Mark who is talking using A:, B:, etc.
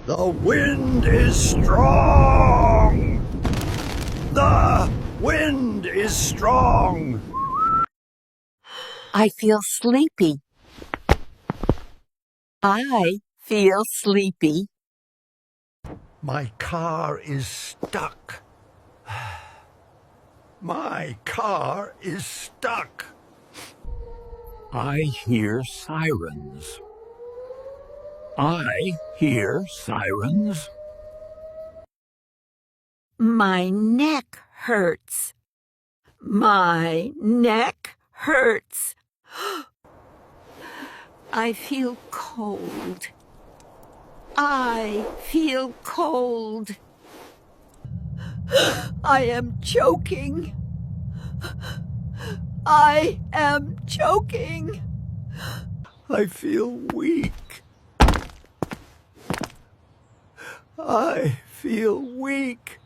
A: The wind is strong! The wind is strong!
B: I feel sleepy. I feel sleepy.
A: My car is stuck. My car is stuck.
C: I hear sirens. I hear sirens.
B: My neck hurts. My neck hurts. I feel cold. I feel cold. I am choking. I am choking.
A: I feel weak. I feel weak.